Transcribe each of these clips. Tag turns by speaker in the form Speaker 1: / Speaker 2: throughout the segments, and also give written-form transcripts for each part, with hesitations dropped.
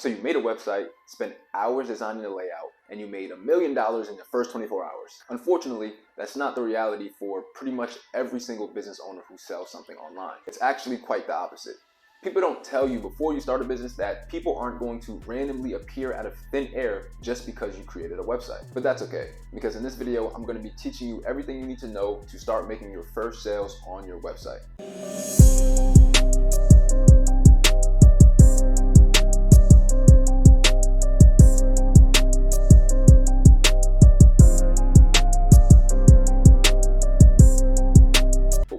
Speaker 1: So you made a website, spent hours designing the layout, and you made $1 million in the first 24 hours. Unfortunately, that's not the reality for pretty much every single business owner who sells something online. It's actually quite the opposite. People don't tell you before you start a business that people aren't going to randomly appear out of thin air just because you created a website. But that's okay, because in this video, I'm going to be teaching you everything you need to know to start making your first sales on your website.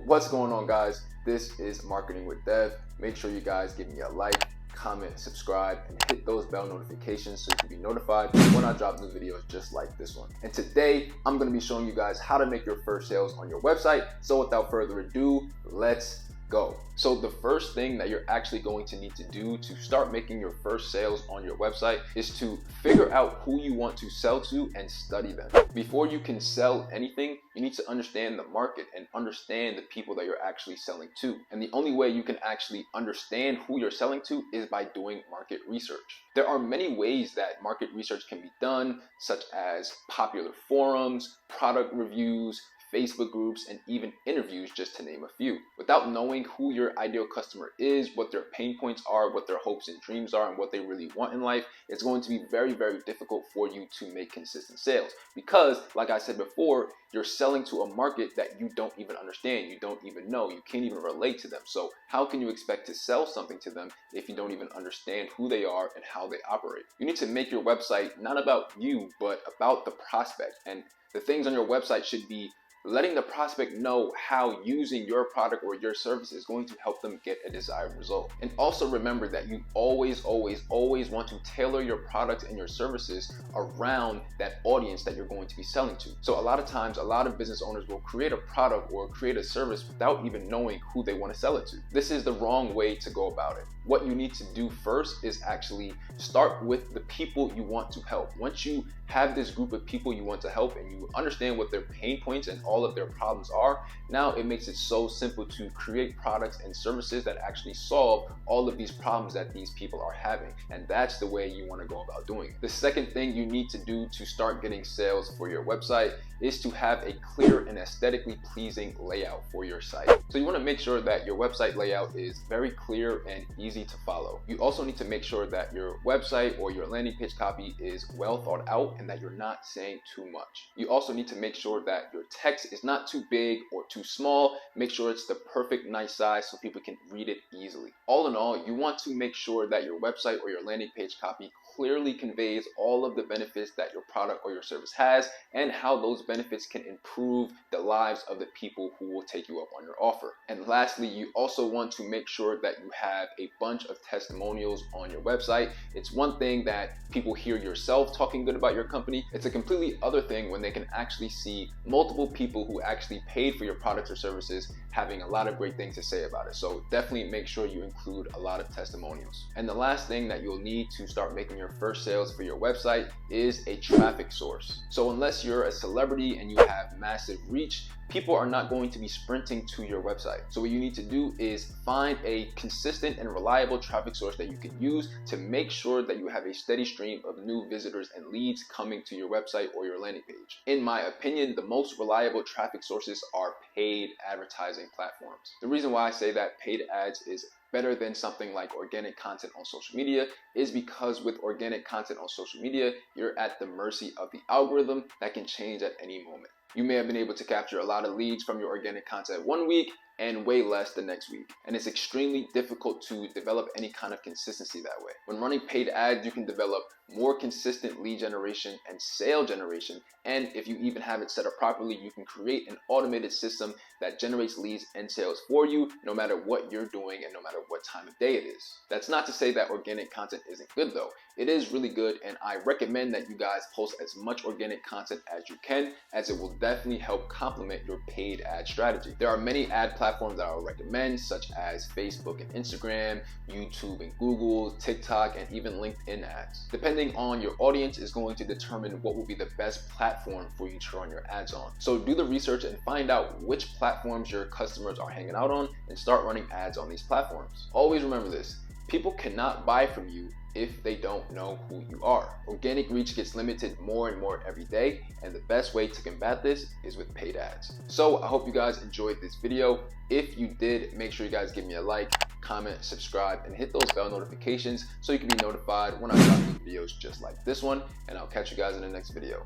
Speaker 1: What's going on, guys? This is Marketing with Dev. Make sure you guys give me a like, comment, subscribe, and hit those bell notifications so you can be notified when I drop new videos just like this one. And today, I'm going to be showing you guys how to make your first sales on your website. So without further ado, let's go. So the first thing that you're actually going to need to do to start making your first sales on your website is to figure out who you want to sell to and study them. Before you can sell anything, you need to understand the market and understand the people that you're actually selling to. And the only way you can actually understand who you're selling to is by doing market research. There are many ways that market research can be done, such as popular forums, product reviews, Facebook groups, and even interviews, just to name a few. Without knowing who your ideal customer is, what their pain points are, what their hopes and dreams are, and what they really want in life, it's going to be very, very difficult for you to make consistent sales. Because, like I said before, you're selling to a market that you don't even understand, you don't even know, you can't even relate to them. So how can you expect to sell something to them if you don't even understand who they are and how they operate? You need to make your website not about you, but about the prospect. And the things on your website should be letting the prospect know how using your product or your service is going to help them get a desired result. And also remember that you always want to tailor your products and your services around that audience that you're going to be selling to. So a lot of times, a lot of business owners will create a product or create a service without even knowing who they want to sell it to. This is the wrong way to go about it. What you need to do first is actually start with the people you want to help. Once you have this group of people you want to help and you understand what their pain points and all of their problems are, now it makes it so simple to create products and services that actually solve all of these problems that these people are having. And that's the way you want to go about doing it. The second thing you need to do to start getting sales for your website is to have a clear and aesthetically pleasing layout for your site. So you want to make sure that your website layout is very clear and easy to follow. You also need to make sure that your website or your landing page copy is well thought out and that you're not saying too much. You also need to make sure that your text is not too big or too small. Make sure it's the perfect nice size so people can read it easily. All in all, you want to make sure that your website or your landing page copy clearly conveys all of the benefits that your product or your service has and how those benefits can improve the lives of the people who will take you up on your offer. And lastly, you also want to make sure that you have a bunch of testimonials on your website. It's one thing that people hear yourself talking good about your company. It's a completely other thing when they can actually see multiple people who actually paid for your products or services having a lot of great things to say about it. So definitely make sure you include a lot of testimonials. And the last thing that you'll need to start making your first sales for your website is a traffic source. So unless you're a celebrity and you have massive reach, people are not going to be sprinting to your website. So what you need to do is find a consistent and reliable traffic source that you can use to make sure that you have a steady stream of new visitors and leads coming to your website or your landing page. In my opinion, the most reliable traffic sources are paid advertising platforms. The reason why I say that paid ads is better than something like organic content on social media is because with organic content on social media, you're at the mercy of the algorithm that can change at any moment. You may have been able to capture a lot of leads from your organic content one week and way less the next week. And it's extremely difficult to develop any kind of consistency that way. When running paid ads, you can develop more consistent lead generation and sale generation. And if you even have it set up properly, you can create an automated system that generates leads and sales for you, no matter what you're doing and no matter what time of day it is. That's not to say that organic content isn't good though. It is really good, and I recommend that you guys post as much organic content as you can, as it will definitely help complement your paid ad strategy. There are many ad platforms that I would recommend, such as Facebook and Instagram, YouTube and Google, TikTok, and even LinkedIn ads. Depending on your audience is going to determine what will be the best platform for you to run your ads on. So do the research and find out which platforms your customers are hanging out on and start running ads on these platforms. Always remember this. People cannot buy from you if they don't know who you are. Organic reach gets limited more and more every day, and the best way to combat this is with paid ads. So I hope you guys enjoyed this video. If you did, make sure you guys give me a like, comment, subscribe, and hit those bell notifications so you can be notified when I drop new videos just like this one, and I'll catch you guys in the next video.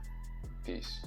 Speaker 1: Peace.